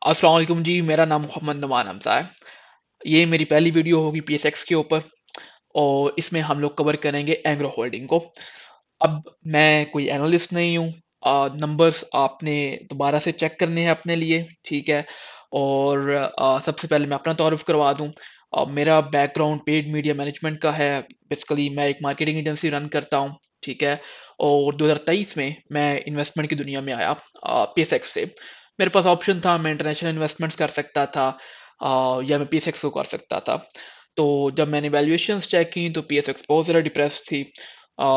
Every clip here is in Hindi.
अस्सलाम वालेकुम जी, मेरा नाम मोहम्मद नुमान हमज़ा है। ये मेरी पहली वीडियो होगी पीएसएक्स के ऊपर और इसमें हम लोग कवर करेंगे एंग्रो होल्डिंग को। अब मैं कोई एनालिस्ट नहीं हूँ। नंबर्स आपने दोबारा से चेक करने हैं अपने लिए, ठीक है? और सबसे पहले मैं अपना तारुफ करवा दूँ। मेरा बैकग्राउंड पेड मीडिया मैनेजमेंट का है। बेसिकली मैं एक मार्केटिंग एजेंसी रन करता हूँ, ठीक है? और 2023 में मैं इन्वेस्टमेंट की दुनिया में आया पीएसएक्स से। मेरे पास ऑप्शन था, मैं इंटरनेशनल इन्वेस्टमेंट्स कर सकता था या मैं पीएसएक्स को कर सकता था। तो जब मैंने वैल्यूएशंस चेक की तो पीएसएक्स बहुत ज़्यादा डिप्रेस्ड थी। अ,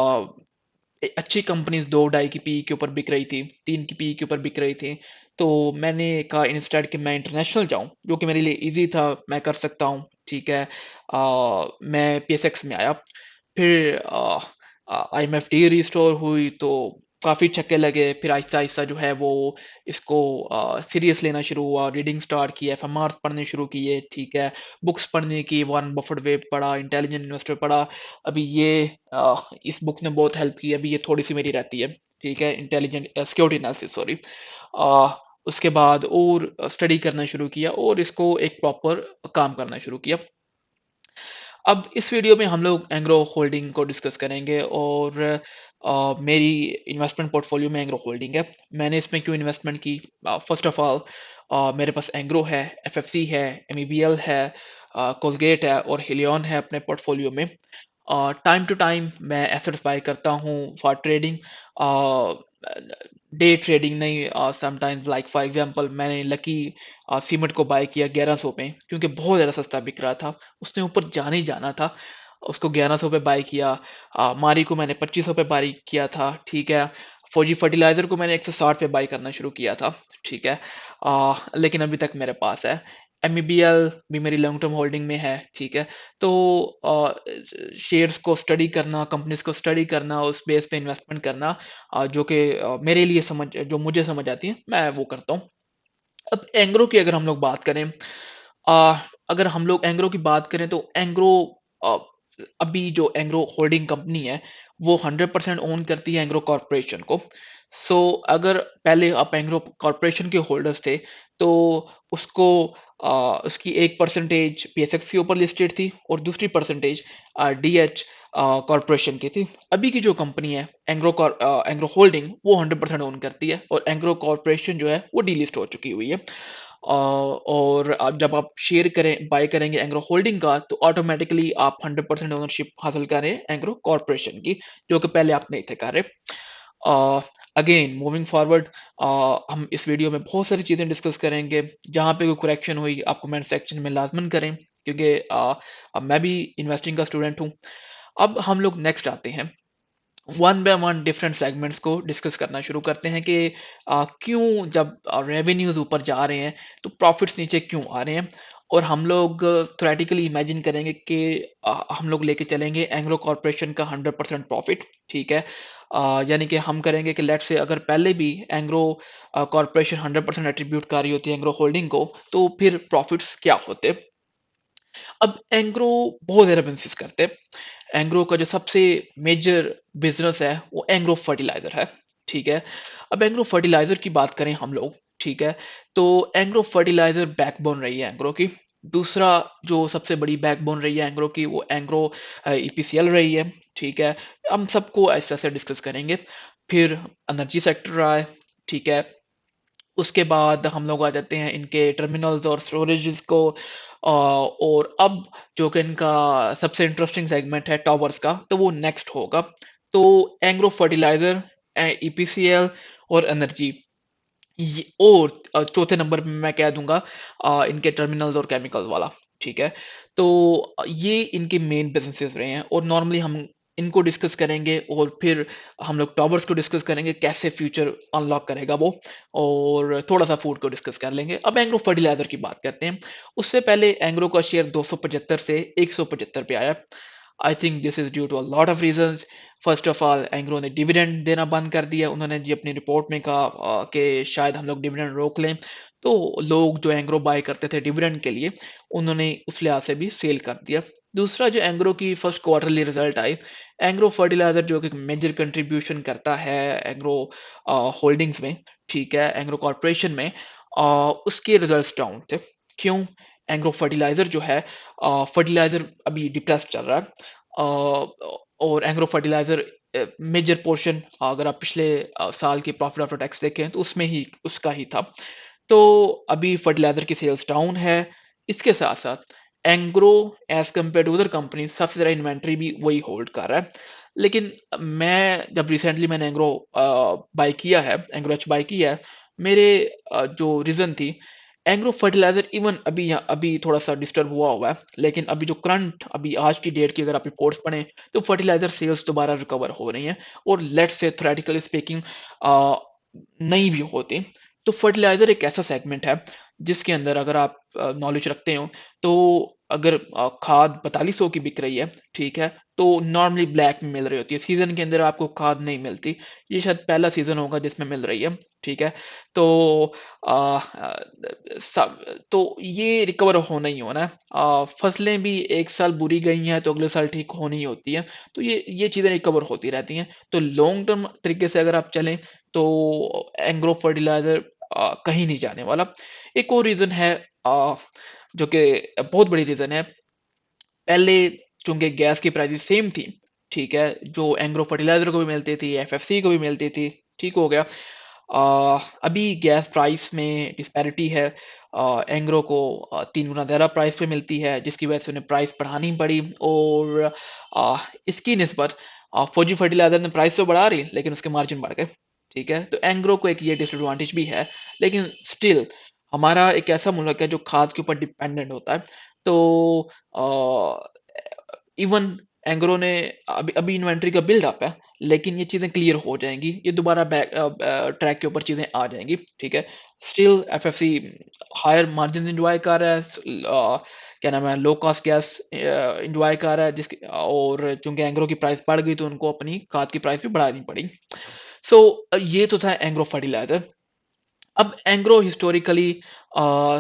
अच्छी कंपनीज 2 ढाई की पी के ऊपर बिक रही थी, 3 की पी के ऊपर बिक रही थी। तो मैंने कहा इंस्टेड कि मैं इंटरनेशनल जाऊं, जो कि मेरे लिए इजी था, मैं कर सकता हूं, ठीक है। मैं पीएसएक्स में आया। फिर आईएमएफ डी रिस्टोर हुई तो काफ़ी छक्के लगे। फिर आहिस्ता आहिस्ता जो है वो इसको सीरियस लेना शुरू हुआ, रीडिंग स्टार्ट की, एफएमआर पढ़ने शुरू किए, ठीक है। बुक्स पढ़ने की, वॉरेन बफेट वेब पढ़ा, इंटेलिजेंट इन्वेस्टर पढ़ा। अभी ये इस बुक ने बहुत हेल्प की। अभी ये थोड़ी सी मेरी रहती है, ठीक है, इंटेलिजेंट सिक्योरिटी एनालिसिस, सॉरी। उसके बाद और स्टडी करना शुरू किया और इसको एक प्रॉपर काम करना शुरू किया। अब इस वीडियो में हम लोग एंग्रो होल्डिंग को डिस्कस करेंगे और मेरी इन्वेस्टमेंट पोर्टफोलियो में एंग्रो होल्डिंग है। मैंने इसमें क्यों इन्वेस्टमेंट की? फर्स्ट ऑफ ऑल मेरे पास एंग्रो है, एफएफसी है, एमईबीएल है, कोलगेट है और हिलियन है अपने पोर्टफोलियो में। टाइम टू टाइम मैं एसेट्स बाय करता हूँ फॉर ट्रेडिंग, डे ट्रेडिंग नहीं। समटाइम्स लाइक फॉर एग्जांपल मैंने लकी सीमेंट को बाय किया 1100 पे, क्योंकि बहुत ज़्यादा सस्ता बिक रहा था, उसने ऊपर जाने ही जाना था। उसको 1100 पे बाय किया। मारी को मैंने 2500 पे बाय किया था, ठीक है। फौजी फर्टिलाइजर को मैंने 160 पे बाय करना शुरू किया था, ठीक है। लेकिन अभी तक मेरे पास है। एमईबीएल भी मेरी लॉन्ग टर्म होल्डिंग में है, ठीक है। तो शेयर्स को स्टडी करना, कंपनीज को स्टडी करना, उस बेस पे इन्वेस्टमेंट करना, जो कि मेरे लिए समझ जो मुझे समझ आती है, मैं वो करता हूँ। अब एंग्रो की अगर हम लोग बात करें, अ, अगर हम लोग एंग्रो की बात करें तो एंग्रो अ, अभी जो एंग्रो होल्डिंग कंपनी है वो 100% ओन करती है एंग्रो कॉरपोरेशन को। सो अगर पहले आप एंग्रो कॉरपोरेशन के होल्डर्स थे तो उसको उसकी एक परसेंटेज पीएसएक्स के ऊपर लिस्टेड थी और दूसरी परसेंटेज डीएच कॉरपोरेशन की थी। अभी की जो कंपनी है एंग्रो होल्डिंग वो 100% ओन करती है और एंग्रो कॉरपोरेशन जो है वो डीलिस्ट हो चुकी हुई है। और अब जब आप शेयर करें बाय करेंगे एंग्रो होल्डिंग का तो ऑटोमेटिकली आप 100% ओनरशिप हासिल करें एंग्रो कॉरपोरेशन की, जो कि पहले आप नहीं थे कर रहे। अगेन मूविंग फॉरवर्ड, हम इस वीडियो में बहुत सारी चीज़ें डिस्कस करेंगे। जहाँ पे कोई करेक्शन हुई आप कमेंट सेक्शन में लाजमन करें, क्योंकि अब मैं भी इन्वेस्टिंग का स्टूडेंट हूँ। अब हम लोग नेक्स्ट आते हैं, one by one different segments को डिस्कस करना शुरू करते हैं कि क्यों जब रेवेन्यूज ऊपर जा रहे हैं तो प्रॉफिट्स नीचे क्यों आ रहे हैं। और हम लोग थ्योरेटिकली इमेजिन करेंगे कि हम लोग लेके चलेंगे एंग्रो कॉरपोरेशन का 100% प्रॉफिट, ठीक है। यानी कि हम करेंगे कि लेट्स से अगर पहले भी एंग्रो कॉरपोरेशन 100% एट्रीब्यूट कर रही होती है एंग्रो होल्डिंग को, तो फिर प्रॉफिट्स क्या होते। अब एंग्रो बहुत ज़्यादा बिज़नेस करते हैं। एंग्रो का जो सबसे मेजर बिज़नेस है वो एंग्रो फर्टिलाइज़र है, ठीक है। अब एंग्रो फर्टिलाइज़र की बात करें हम लोग, ठीक है, तो एंग्रो फर्टिलाइज़र बैकबोन रही है एंग्रो की। दूसरा जो सबसे बड़ी बैकबोन रही है एंग्रो की वो एंग्रो ईपीसीएल रही है, ठीक है। हम सबको ऐसे-ऐसे डिस्कस करेंगे। फिर एनर्जी सेक्टर रहा है, ठीक है। उसके बाद हम लोग आ जाते हैं इनके टर्मिनल्स और स्टोरेजेस को। और अब जो कि इनका सबसे इंटरेस्टिंग सेगमेंट है टावर्स का, तो वो नेक्स्ट होगा। तो एंग्रो फर्टिलाइजर, ईपीसीएल और एनर्जी, ये और चौथे नंबर पे मैं कह दूंगा इनके टर्मिनल्स और केमिकल्स वाला, ठीक है। तो ये इनके मेन बिजनेसेस रहे हैं और नॉर्मली हम इनको डिस्कस करेंगे और फिर हम लोग टॉवर्स को डिस्कस करेंगे कैसे फ्यूचर अनलॉक करेगा वो, और थोड़ा सा फूड को डिस्कस कर लेंगे। अब एंग्रो फर्टिलाइजर की बात करते हैं। उससे पहले एंग्रो का शेयर 275 से 175 पे आया। I think this is due to a lot of reasons. First of all Engro ने डिविडेंड देना बंद कर दिया। उन्होंने जी अपनी रिपोर्ट में कहा कि शायद हम लोग डिविडेंड रोक लें। तो लोग जो एंग्रो बाय करते थे डिविडेंड के लिए, उन्होंने उस लिहाज से भी सेल कर दिया। दूसरा जो एंग्रो की फर्स्ट क्वार्टरली रिजल्ट आई, एंग्रो फर्टिलाइजर जो कि मेजर कंट्रीब्यूशन करता है एंग्रो होल्डिंग्स में, ठीक है, एंग्रो कॉर्पोरेशन में, उसके रिजल्ट्स डाउन थे। क्यों? एग्रो फर्टिलाइजर जो है, फर्टिलाइजर अभी डिप्रेस्ड चल रहा है। और एग्रो फर्टिलाइजर मेजर पोर्शन, अगर आप पिछले साल के प्रॉफिट आफ्टर टैक्स देखें तो उसमें ही उसका ही था। तो अभी फर्टिलाइजर की सेल्स डाउन है। इसके साथ साथ Engro as compare to other company सबसे ज़्यादा इन्वेंट्री भी वही होल्ड कर रहा है। लेकिन मैं जब रिसेंटली मैंने एंग्रो बाय किया है, एंग्रो एच बाय किया है, मेरे जो रीज़न थी, एग्रो फर्टिलाइजर इवन अभी थोड़ा सा डिस्टर्ब हुआ है, लेकिन अभी जो करंट अभी आज की डेट की अगर आप रिपोर्ट्स पढ़ें तो फर्टिलाइजर सेल्स दोबारा रिकवर हो रही हैं। और लेट्स से थ्योरेटिकली स्पीकिंग नहीं भी होती तो फर्टिलाइजर एक ऐसा सेगमेंट है जिसके अंदर अगर आप नॉलेज रखते हो तो अगर खाद 4200 की बिक रही है, ठीक है, तो नॉर्मली ब्लैक में मिल रही होती है, सीजन के अंदर आपको खाद नहीं मिलती। ये शायद पहला सीजन होगा जिसमें मिल रही है, ठीक है। तो आ, आ, सब तो ये रिकवर होना ही होना है। फसलें भी एक साल बुरी गई हैं तो अगले साल ठीक होनी ही होती है। तो ये चीज़ें रिकवर होती रहती हैं। तो लॉन्ग टर्म तरीके से अगर आप चलें तो एग्रो फर्टिलाइजर कहीं नहीं जाने वाला। एक और रीज़न है, जो कि बहुत बड़ी रीज़न है। पहले चूंकि गैस की प्राइसेस सेम थी, ठीक है, जो एंग्रो फर्टिलाइजर को भी मिलती थी, एफएफसी को भी मिलती थी, ठीक हो गया। अभी गैस प्राइस में डिस्पैरिटी है। एंग्रो को 3 गुना ज़्यादा प्राइस पे मिलती है जिसकी वजह से उन्हें प्राइस बढ़ानी पड़ी। और इसकी निस्बत फौजी फर्टिलाइजर ने प्राइस तो बढ़ा रही लेकिन उसके मार्जिन बढ़ गए, ठीक है। तो एंग्रो को एक ये डिसएडवांटेज भी है। लेकिन स्टिल हमारा एक ऐसा मुल्क है जो खाद के ऊपर डिपेंडेंट होता है। तो इवन एंग्रो ने अभी अभी इन्वेंट्री का बिल्डअप है, लेकिन ये चीज़ें क्लियर हो जाएंगी, ये दोबारा बैक ट्रैक के ऊपर चीज़ें आ जाएंगी, ठीक है। Still FFC higher margin enjoy कर रहा है, क्या नाम है, लो कॉस्ट गैस इंजॉय कर रहा है, जिसकी और चूंकि एंग्रो की प्राइस बढ़ गई तो उनको अपनी खाद की प्राइस भी बढ़ानी पड़ी। सो ये तो था एंग्रो फर्टिलाइजर। अब एंग्रो हिस्टोरिकली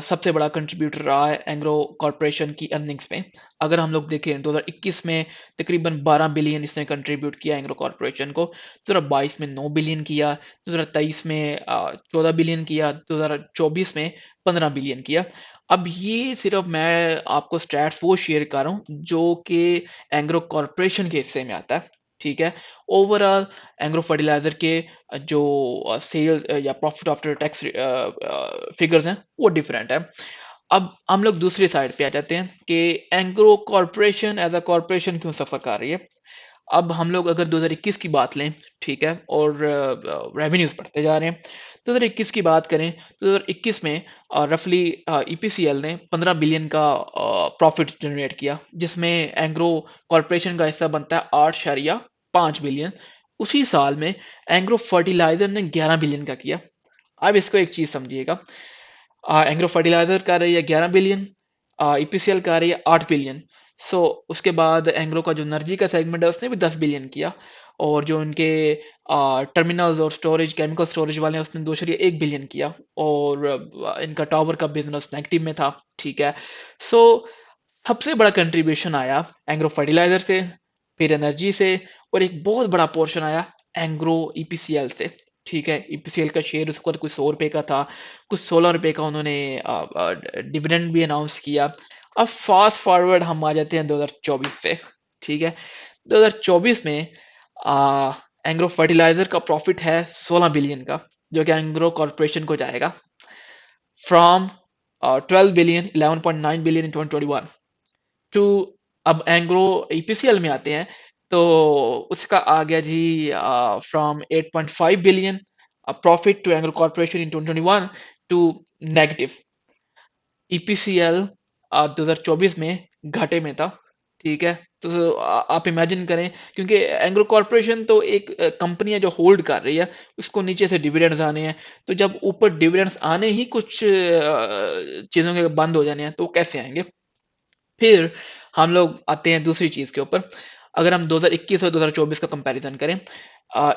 सबसे बड़ा कंट्रीब्यूटर रहा है एंग्रो कॉरपोरेशन की अर्निंग्स में। अगर हम लोग देखें 2021 में तकरीबन 12 बिलियन इसने कंट्रीब्यूट किया एंग्रो कॉरपोरेशन को, 2022 में 9 बिलियन किया, 2023 में 14 बिलियन किया, 2024 में 15 बिलियन किया। अब ये सिर्फ मैं आपको स्टैट्स वो शेयर कर रहा हूँ जो कि एंग्रो कॉरपोरेशन के हिस्से में आता है, ठीक है। ओवरऑल एंग्रो फर्टिलाइजर के जो सेल्स या प्रॉफिट आफ्टर टैक्स फिगर्स हैं वो डिफरेंट है। अब हम लोग दूसरी साइड पे आ जाते हैं कि Engro corporation as a corporation क्यों सफर कर रही है। अब हम लोग अगर 2021 की बात लें, ठीक है, और रेवेन्यूज बढ़ते जा रहे हैं। 2021 की बात करें तो 2021 में रफली ईपीसीएल ने 15 बिलियन का प्रॉफिट जनरेट किया, जिसमें एंग्रो कॉरपोरेशन का हिस्सा बनता है 8.5 बिलियन। उसी साल में एंग्रो फर्टिलाइजर ने 11 बिलियन का किया। अब इसको एक चीज समझिएगा, एंग्रो फर्टिलाइजर का रही है 11 बिलियन, ईपीसीएल का रही है 8 बिलियन। सो उसके बाद एंग्रो का जो एनर्जी का सेगमेंट है उसने भी 10 बिलियन किया। और जो उनके टर्मिनल्स और स्टोरेज, केमिकल स्टोरेज वाले हैं, उसने 2.1 बिलियन किया। और इनका टावर का बिजनेस नेगेटिव में था, ठीक है। सो सबसे बड़ा कंट्रीब्यूशन आया एंग्रो फर्टिलाइजर से, फिर एनर्जी से, और एक बहुत बड़ा पोर्शन आया एंग्रो ईपीसीएल से, ठीक है। ईपीसीएल का शेयर उसके बाद कुछ 100 रुपए का था, कुछ 16 रुपए का उन्होंने डिविडेंड भी अनाउंस किया। अब फास्ट फॉरवर्ड हम आ जाते हैं 2024 पे, ठीक है। 2024 में एंग्रो फर्टिलाइजर का प्रॉफिट है 16 बिलियन का, जो कि एंग्रो कॉर्पोरेशन को जाएगा from 12 billion, 11.9 billion in 2021 to, अब एंग्रो ईपीसीएल में आते हैं तो उसका आ गया जी from 8.5 billion profit to Engro Corporation in 2021 to negative. EPCL 2024 में घाटे में था, ठीक है। तो आप इमेजिन करें, क्योंकि एंग्रो कॉर्पोरेशन तो एक कंपनी है जो होल्ड कर रही है, उसको नीचे से डिविडेंड्स आने हैं। तो जब ऊपर डिविडेंड्स आने ही कुछ चीज़ों के बंद हो जाने हैं तो वो कैसे आएंगे। फिर हम लोग आते हैं दूसरी चीज़ के ऊपर। अगर हम 2021 और 2024 का कंपैरिजन करें,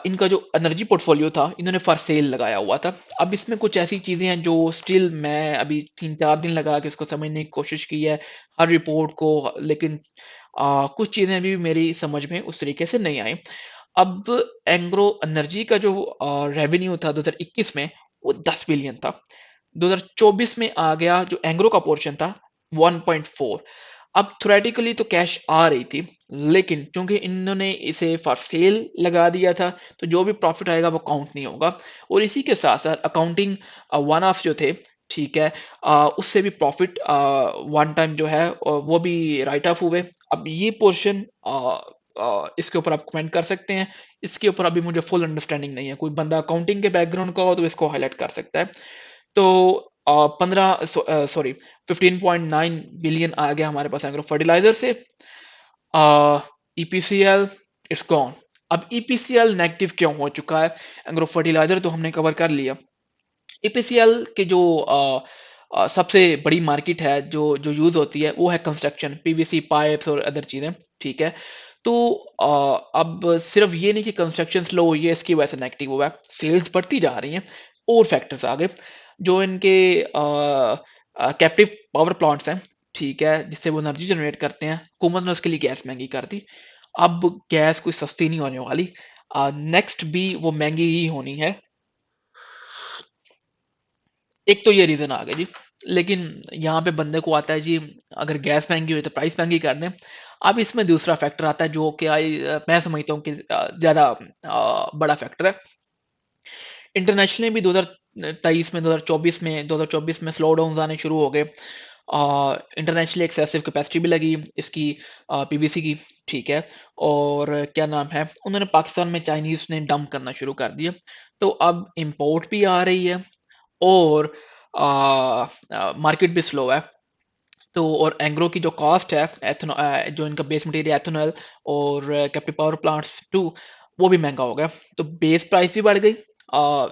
इनका जो एनर्जी पोर्टफोलियो था इन्होंने फॉर सेल लगाया हुआ था। अब इसमें कुछ ऐसी चीज़ें हैं जो स्टिल मैं अभी 3-4 दिन लगा के इसको समझने की कोशिश की है हर रिपोर्ट को, लेकिन कुछ चीज़ें अभी भी मेरी समझ में उस तरीके से नहीं आई। अब एंग्रो एनर्जी का जो रेवेन्यू था 2021 में वो 10 बिलियन था। 2024 में आ गया जो एंग्रो का पोर्शन था 1.4। अब थ्योरेटिकली तो कैश आ रही थी, लेकिन क्योंकि इन्होंने इसे फॉर सेल लगा दिया था, तो जो भी प्रॉफिट आएगा वो काउंट नहीं होगा। और इसी के साथ साथ अकाउंटिंग वन ऑफ जो थे, ठीक है, उससे भी प्रॉफिट वन टाइम जो है वो भी राइट ऑफ हुए। अब ये पोर्शन इसके ऊपर आप कमेंट कर सकते हैं। इसके ऊपर अभी मुझे फुल अंडरस्टैंडिंग नहीं है। कोई बंदा अकाउंटिंग के बैकग्राउंड का हो तो इसको हाईलाइट कर सकता है। तो 15 बिलियन आ गया हमारे पास एग्रो फर्टिलाइजर से। EPCL it's gone. अब ईपीसीएल नेगेटिव क्यों हो चुका है? एग्रो फर्टिलाइजर तो हमने कवर कर लिया। ईपीसीएल के जो सबसे बड़ी मार्केट है जो जो यूज होती है वो है कंस्ट्रक्शन, पीवीसी पाइप्स और अदर चीजें, ठीक है। तो अब सिर्फ ये नहीं कि कंस्ट्रक्शन स्लो हुई है इसकी वजह से नेगेटिव हुआ है, सेल्स बढ़ती जा रही हैं। और फैक्टर्स आगे जो इनके कैप्टिव पावर प्लांट्स हैं, ठीक है, जिससे वो एनर्जी जनरेट करते हैं, हुकूमत ने उसके लिए गैस महंगी कर दी। अब गैस कोई सस्ती नहीं होने वाली, नेक्स्ट भी वो महंगी ही होनी है। एक तो ये रीजन आ गया जी। लेकिन यहाँ पे बंदे को आता है जी, अगर गैस महंगी हुई तो प्राइस महंगी कर दें। अब इसमें दूसरा फैक्टर आता है जो कि मैं समझता हूँ कि ज्यादा बड़ा फैक्टर है। इंटरनेशनली भी 2023 में 2024 में स्लो डाउन आने शुरू हो गए। इंटरनेशनली एक्सेसिव कैपेसिटी भी लगी इसकी, पीवीसी की, ठीक है। और क्या नाम है, उन्होंने पाकिस्तान में चाइनीज ने डंप करना शुरू कर दिया। तो अब इंपोर्ट भी आ रही है और मार्केट भी स्लो है। तो और एंग्रो की जो कॉस्ट है, जो इनका बेस मटेरियल एथेनॉल और कैप्टिव पावर प्लांट्स टू, वो भी महंगा हो गया। तो बेस प्राइस भी बढ़ गई।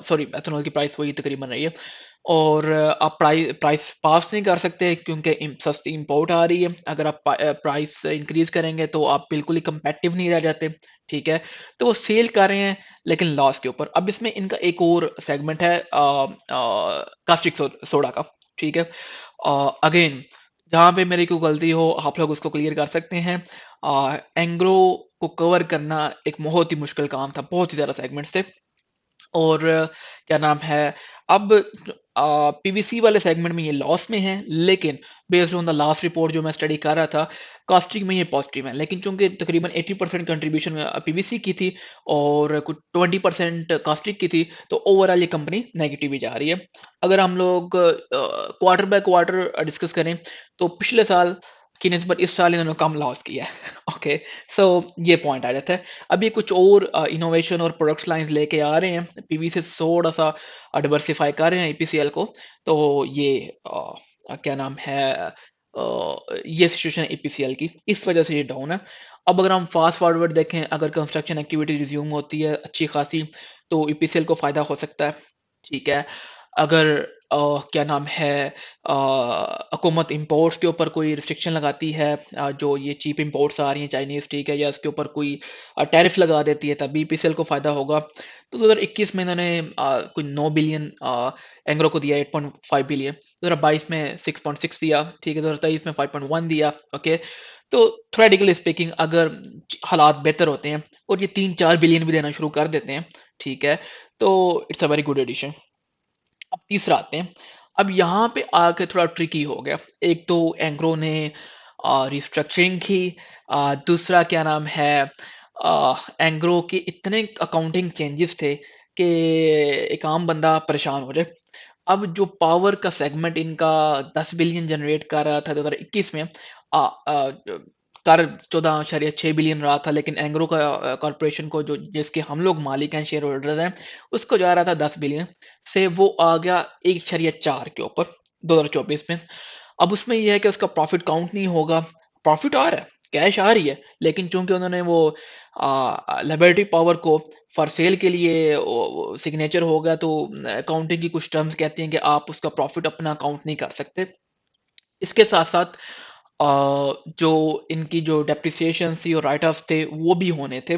सॉरी, एथेनॉल की प्राइस वही तकरीबन रही है। और आप प्राइस पास नहीं कर सकते क्योंकि सस्ती इंपोर्ट आ रही है। अगर आप प्राइस इंक्रीज करेंगे तो आप बिल्कुल ही कंपेटिटिव नहीं रह जाते, ठीक है। तो वो सेल कर रहे हैं लेकिन लॉस के ऊपर। अब इसमें इनका एक और सेगमेंट है कास्टिक सोडा का, ठीक है। अगेन, जहाँ पे मेरी कोई गलती हो आप लोग उसको क्लियर कर सकते हैं। एंग्रो को कवर करना एक बहुत ही मुश्किल काम था, बहुत ही ज़्यादा सेगमेंट्स थे। और क्या नाम है, अब पीवीसी वाले सेगमेंट में ये लॉस में है, लेकिन based on the last report जो मैं स्टडी कर रहा था, कास्टिक में ये पॉजिटिव है। लेकिन चूंकि तकरीबन 80% कंट्रीब्यूशन पीवीसी की थी और कुछ 20% कास्टिक की थी, तो ओवरऑल ये कंपनी नेगेटिव ही जा रही है। अगर हम लोग क्वार्टर बाय क्वार्टर डिस्कस करें तो पिछले साल की निस्बत इस साल इन्होंने कम लॉस किया है। ओके, सो ये पॉइंट आ जाता है। अब ये कुछ और इनोवेशन और प्रोडक्ट्स लाइंस लेके आ रहे हैं, पीवी से थोड़ा सा डिवर्सिफाई कर रहे हैं ईपीसीएल को। तो ये क्या नाम है, ये सिचुएशन है ईपीसीएल की, इस वजह से ये डाउन है। अब अगर हम फास्ट फॉरवर्ड देखें, अगर कंस्ट्रक्शन एक्टिविटी रिज्यूम होती है अच्छी खासी, तो ईपीसीएल को फायदा हो सकता है, ठीक है। अगर क्या नाम है, हुकूमत इंपोर्ट्स के ऊपर कोई रिस्ट्रिक्शन लगाती है, जो ये चीप इंपोर्ट्स आ रही हैं चाइनीज़, ठीक है, या इसके ऊपर कोई टैरिफ लगा देती है, तभी पीसीएल को फ़ायदा होगा। तो 2021 में इन्होंने कोई 9 बिलियन एंग्रो को दिया, 8.5 बिलियन। 2022 में 6.6 दिया, ठीक है। 2023 में 5.1 दिया, ओके। तो थ्योरेटिकली स्पीकिंग, अगर हालात बेहतर होते हैं और ये 3-4 बिलियन भी देना शुरू कर देते हैं, ठीक है, तो it's a very good addition. अब तीसरा आते हैं। अब यहाँ पे आके थोड़ा ट्रिकी हो गया। एक तो एंग्रो ने रिस्ट्रक्चरिंग की, दूसरा क्या नाम है, एंग्रो के इतने अकाउंटिंग चेंजेस थे कि एक आम बंदा परेशान हो जाए। अब जो पावर का सेगमेंट इनका 10 बिलियन जनरेट कर रहा था 2021 में, कर 14.6 बिलियन रहा था, लेकिन एंग्रो का कॉरपोरेशन को, जो जिसके हम लोग मालिक हैं, शेयर होल्डर्स हैं, उसको जा रहा था 10 बिलियन से, वो आ गया 1.4 के ऊपर 2024 में। अब उसमें यह है कि उसका प्रॉफिट काउंट नहीं होगा। प्रॉफिट आ रहा है, कैश आ रही है, लेकिन चूंकि उन्होंने वो लिबर्टी पावर को फॉर सेल के लिए सिग्नेचर हो गया, तो अकाउंटिंग की कुछ टर्म्स कहती हैं कि आप उसका प्रॉफिट अपना काउंट नहीं कर सकते। इसके साथ साथ जो इनकी जो डेप्रिसिएशन थी और राइट ऑफ थे वो भी होने थे।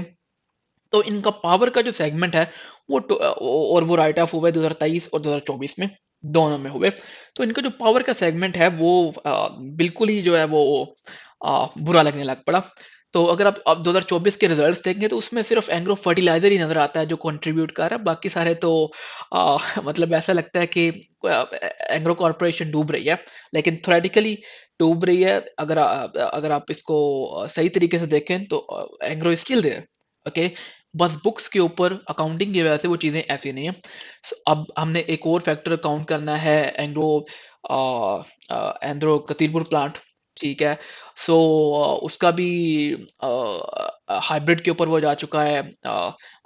तो इनका पावर का जो सेगमेंट है वो और वो राइट ऑफ हुए 2023 और 2024 में, दोनों में हुए। तो इनका जो पावर का सेगमेंट है वो बिल्कुल ही जो है वो बुरा लगने लग पड़ा। तो अगर आप 2024 के रिजल्ट्स देखेंगे तो उसमें सिर्फ एंग्रो फर्टिलाइजर ही नजर आता है जो कंट्रीब्यूट कर रहा है, बाकी सारे तो मतलब ऐसा लगता है कि एंग्रो कॉर्पोरेशन डूब रही है, लेकिन थ्योरेटिकली डूब रही है। अगर आप इसको सही तरीके से देखें तो Engro is still there. Okay, बस बुक्स के ऊपर अकाउंटिंग की वजह से वो चीज़ें ऐसी नहीं है। अब हमने एक और फैक्टर काउंट करना है, एंग्रो एंड्रो कतीरपुर प्लांट, ठीक है। सो उसका भी हाइब्रिड के ऊपर वो जा चुका है।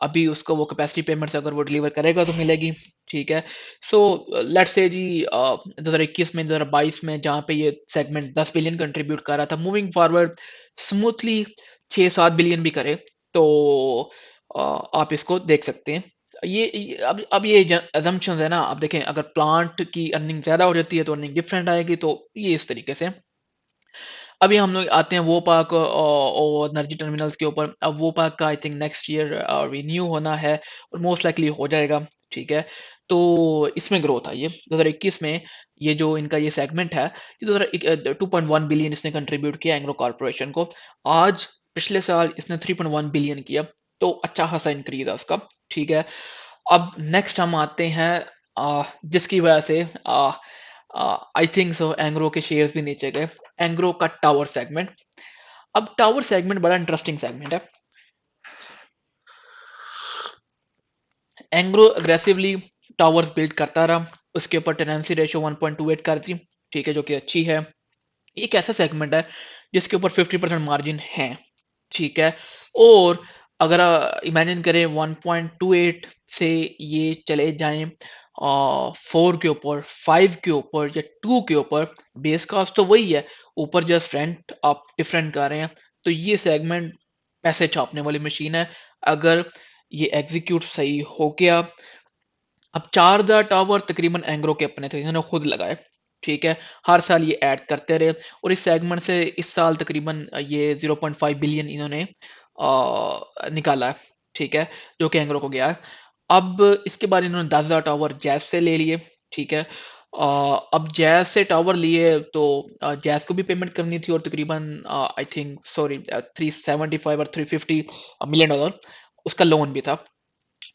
अभी उसको वो कैपेसिटी पेमेंट्स अगर वो डिलीवर करेगा तो मिलेगी, ठीक है। सो लेट्स से जी 2021 में 2022 में जहाँ पे ये सेगमेंट 10 बिलियन कंट्रीब्यूट कर रहा था, मूविंग फॉरवर्ड स्मूथली 6-7 बिलियन भी करे तो आप इसको देख सकते हैं। अब ये assumptions है ना, आप देखें अगर प्लांट की अर्निंग ज़्यादा हो जाती है तो अर्निंग डिफरेंट आएगी, तो ये इस तरीके से। अभी हम लोग आते हैं वो पार्क और एनर्जी टर्मिनल्स के ऊपर। अब वो पार्क का I think next year renew होना है और मोस्ट लाइकली हो जाएगा, ठीक है। तो इसमें ग्रोथ आई है 2021 में। ये जो इनका ये सेगमेंट है, ये 2.1 बिलियन इसने कंट्रीब्यूट किया एंग्रो कॉर्पोरेशन को। आज पिछले साल इसने 3.1 बिलियन किया, तो अच्छा खासा इंक्रीज है उसका, ठीक है। अब नेक्स्ट हम आते हैं जिसकी वजह से आई थिंक सो एंग्रो के शेयर्स भी नीचे गए, एंग्रो का टावर सेगमेंट। अब टावर सेगमेंट बड़ा इंटरेस्टिंग सेगमेंट है। एंग्रो अग्रेसिवली टावर्स बिल्ड करता रहा, उसके ऊपर टेनेंसी रेशियो 1.28 कर दी, ठीक है, जो कि अच्छी है। एक ऐसा सेगमेंट है जिसके ऊपर 50% मार्जिन है, ठीक है। और अगर इमेजिन करें 1.28 से ये चले जाएं 4 के ऊपर, 5 के ऊपर या 2 के ऊपर, बेस कॉस्ट तो वही है, ऊपर जस्ट रेंट आप डिफरेंट कर रहे हैं। तो ये सेगमेंट पैसे छापने वाली मशीन है अगर ये एग्जीक्यूट सही हो गया। अब 4000 टावर तकरीबन एंग्रो के अपने थे, इन्होंने खुद लगाए, ठीक है। हर साल ये ऐड करते रहे और इस सेगमेंट से इस साल तकरीबन ये 0.5 बिलियन इन्होंने निकाला है, ठीक है, जो कि एंग्रो को गया है। अब इसके बाद इन्होंने 10,000 टावर जैज से ले लिए, ठीक है। अब जैज से टावर लिए तो जैज को भी पेमेंट करनी थी और तकरीबन आई थिंक सॉरी 375 और 350 मिलियन डॉलर उसका लोन भी था।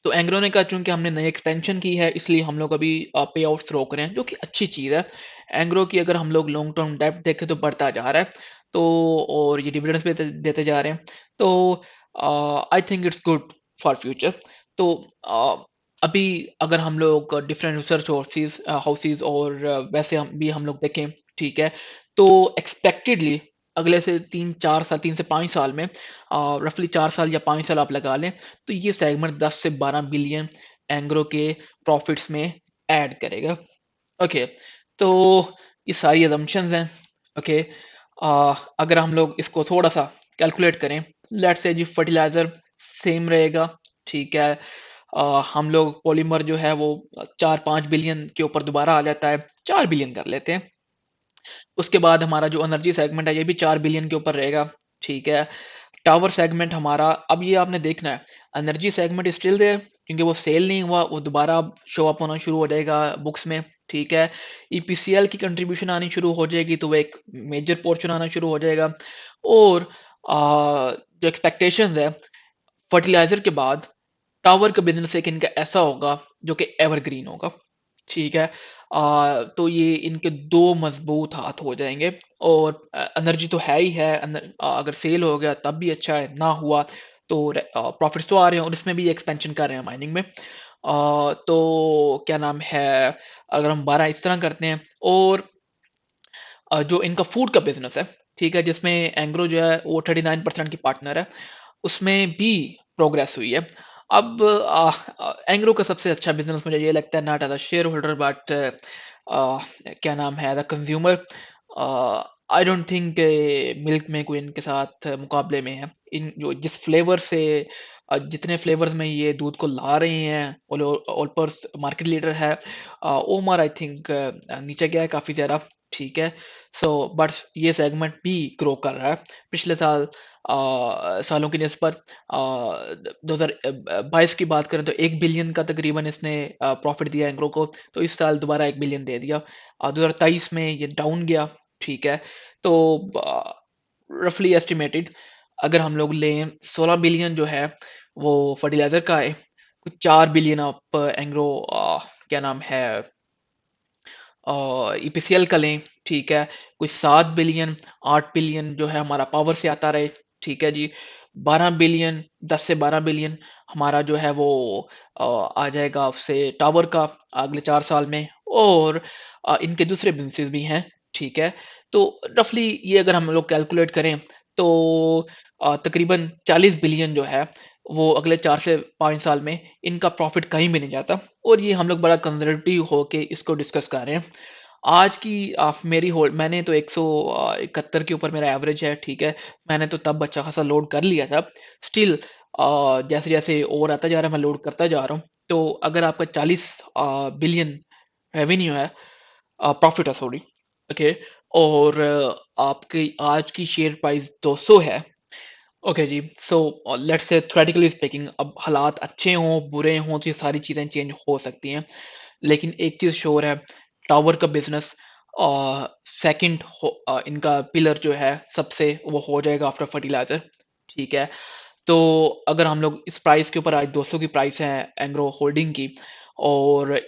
तो एंग्रो ने कहा चूंकि हमने नई एक्सपेंशन की है इसलिए हम लोग अभी पे आउट्स रोक रहे हैं, जो कि अच्छी चीज़ है। एंग्रो की अगर हम लोग लॉन्ग टर्म डेप्थ देखें तो बढ़ता जा रहा है, तो और ये डिविडेंड्स भी देते जा रहे हैं, तो I think it's good for future. तो अभी अगर हम लोग डिफरेंट रिसर्च हाउसेज और वैसे हम लोग देखें, ठीक है, तो एक्सपेक्टेडली अगले से 3 से 5 साल में रफली 4 साल या 5 साल आप लगा लें, तो ये सेगमेंट 10 से 12 बिलियन एंग्रो के प्रॉफिट्स में ऐड करेगा। ओके, तो ये सारी assumptions हैं। ओके, अगर हम लोग इसको थोड़ा सा कैलकुलेट करें, let's say ji fertiliser same रहेगा, ठीक है। हम लोग पॉलीमर जो है वो 4-5 बिलियन के ऊपर दोबारा आ जाता है, 4 बिलियन कर लेते हैं। उसके बाद हमारा जो एनर्जी सेगमेंट है ये भी 4 बिलियन के ऊपर रहेगा, ठीक है। टावर सेगमेंट हमारा, अब ये आपने देखना है, एनर्जी सेगमेंट स्टिल देयर क्योंकि वो सेल नहीं हुआ, वो दोबारा शो अप होना शुरू हो जाएगा बुक्स में, ठीक है। ईपीसीएल की कंट्रीब्यूशन आनी शुरू हो जाएगी तो वो एक मेजर पोर्शन आना शुरू हो जाएगा। और जो एक्सपेक्टेशंस है फर्टिलाइजर के बाद टावर का बिजनेस एक इनका ऐसा होगा जो कि एवरग्रीन होगा, ठीक है। तो ये इनके दो मजबूत हाथ हो जाएंगे। और एनर्जी तो है ही है, अगर सेल हो गया तब भी अच्छा है, ना हुआ तो प्रॉफिट्स तो आ रहे हैं और इसमें भी एक्सपेंशन कर रहे हैं माइनिंग में। तो क्या नाम है, अगर हम 12 इस तरह करते हैं और जो इनका फूड का बिजनेस है, ठीक है, जिसमें एंग्रो जो है वो 39% की पार्टनर है, उसमें भी प्रोग्रेस हुई है। अब एंग्रो का सबसे अच्छा बिजनेस मुझे ये लगता है, not as a share holder but क्या नाम है, as a consumer. I don't think milk में कोई इनके साथ मुकाबले में है। इन जो जिस फ्लेवर से जितने फ्लेवर्स में ये दूध को ला रहे हैं, ओलपर्स मार्केट लीडर है। ओमर आई थिंक नीचे गया है काफ़ी ज़्यादा, ठीक है। सो बट ये सेगमेंट भी ग्रो कर रहा है। पिछले सालों की निस्बत 2022 की बात करें तो 1 बिलियन का तकरीबन इसने प्रॉफिट दिया एंग्रो को, तो इस साल दोबारा 1 बिलियन दे दिया। 2023 में ये डाउन गया, ठीक है। तो रफली एस्टिमेटेड अगर हम लोग लें 16 बिलियन जो है वो फर्टिलाइजर का है, कुछ 4 बिलियन आप एंग्रो क्या नाम है ईपीसीएल का लें, ठीक है, कुछ 7 बिलियन 8 बिलियन जो है हमारा पावर से आता रहे, ठीक है जी, 12 बिलियन 10 से 12 बिलियन हमारा जो है वो आ जाएगा आपसे टावर का अगले 4 साल में। और इनके दूसरे बिजनेसेस भी हैं, ठीक है। तो रफली ये अगर हम लोग कैलकुलेट करें तो तकरीबन 40 बिलियन जो है वो अगले 4 से 5 साल में इनका प्रॉफिट कहीं भी नहीं जाता। और ये हम लोग बड़ा कंजर्वेटिव होके इसको डिस्कस कर रहे हैं। आज की मेरी होल्ड मैंने तो 171 के ऊपर मेरा एवरेज है, ठीक है। मैंने तो तब अच्छा खासा लोड कर लिया था। स्टिल जैसे जैसे ओवर आता जा रहा है मैं लोड करता जा रहा हूँ। तो अगर आपका 40 बिलियन रेवेन्यू है, प्रॉफिट है सॉरी, ओके, और आपकी आज की शेयर प्राइस 200 है, ओके जी। So let's say theoretically speaking, अब हालात अच्छे हों बुरे हों तो ये सारी चीज़ें चेंज हो सकती हैं। लेकिन एक चीज़ श्योर है, टावर का बिजनेस सेकंड इनका पिलर जो है सबसे वो हो जाएगा आफ्टर फर्टिलाइजर, ठीक है। तो अगर हम लोग इस प्राइस के ऊपर आज 200 की प्राइस है एंग्रो होल्डिंग की, और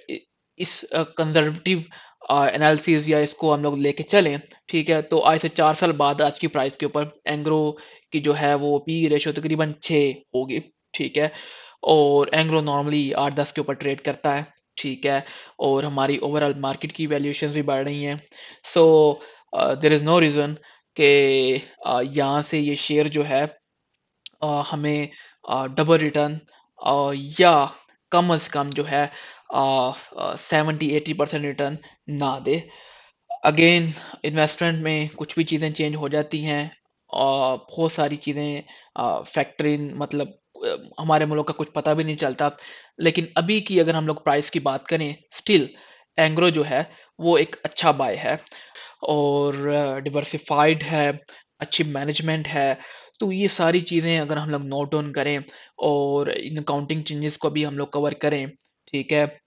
इस कंजर्वेटिव एनालिसिस या इसको हम लोग लेके चलें, ठीक है, तो आज से 4 साल बाद आज की प्राइस के ऊपर एंग्रो की जो है वो पी रेशियो तकरीबन 6 होगी, ठीक है। और एंग्रो नॉर्मली 8-10 के ऊपर ट्रेड करता है, ठीक है। और हमारी ओवरऑल मार्केट की वैल्यूएशंस भी बढ़ रही हैं। So there is no reason कि यहाँ से ये शेयर जो है हमें डबल रिटर्न या कम से कम जो है 70-80% रिटर्न ना दे। अगेन इन्वेस्टमेंट में कुछ भी चीज़ें चेंज हो जाती हैं और बहुत सारी चीज़ें फैक्टर इन मतलब हमारे मुल्क का कुछ पता भी नहीं चलता। लेकिन अभी की अगर हम लोग प्राइस की बात करें, स्टिल एंग्रो जो है वो एक अच्छा बाय है और डिवर्सिफाइड है, अच्छी मैनेजमेंट है। तो ये सारी चीज़ें अगर हम लोग नोट डाउन करें और इन अकाउंटिंग चेंजेस को भी हम लोग कवर करें, ठीक है,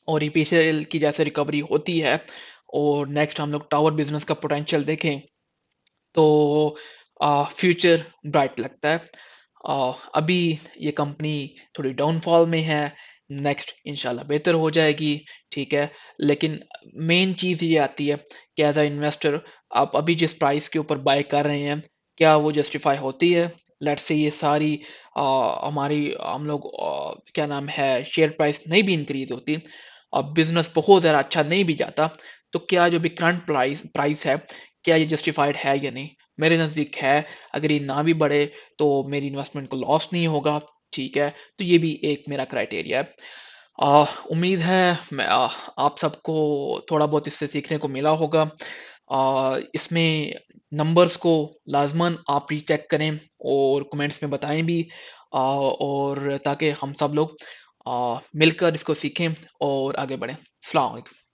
और ईपीसीएल की जैसे रिकवरी होती है और नेक्स्ट हम लोग टावर बिजनेस का पोटेंशियल देखें, तो फ्यूचर ब्राइट लगता है। अभी ये कंपनी थोड़ी डाउनफॉल में है, नेक्स्ट इंशाल्लाह बेहतर हो जाएगी, ठीक है। लेकिन मेन चीज़ ये आती है कि एज अ इन्वेस्टर आप अभी जिस प्राइस के ऊपर बाय कर रहे हैं, क्या वो जस्टिफाई होती है? लेट्स से ये सारी हमारी हम लोग क्या नाम है शेयर प्राइस नहीं भी इंक्रीज होती और बिजनेस बहुत ज़्यादा अच्छा नहीं भी जाता, तो क्या जो भी करंट प्राइस प्राइस है, क्या ये जस्टिफाइड है या नहीं? मेरे नज़दीक है। अगर ये ना भी बढ़े तो मेरी इन्वेस्टमेंट को लॉस नहीं होगा, ठीक है। तो ये भी एक मेरा क्राइटेरिया है। उम्मीद है मैं आप सबको थोड़ा बहुत इससे सीखने को मिला होगा। इसमें नंबर्स को लाजमन आप रीचेक करें और कमेंट्स में बताएं भी, और ताकि हम सब लोग मिलकर इसको सीखें और आगे बढ़ें। अस्सलाम वालेकुम।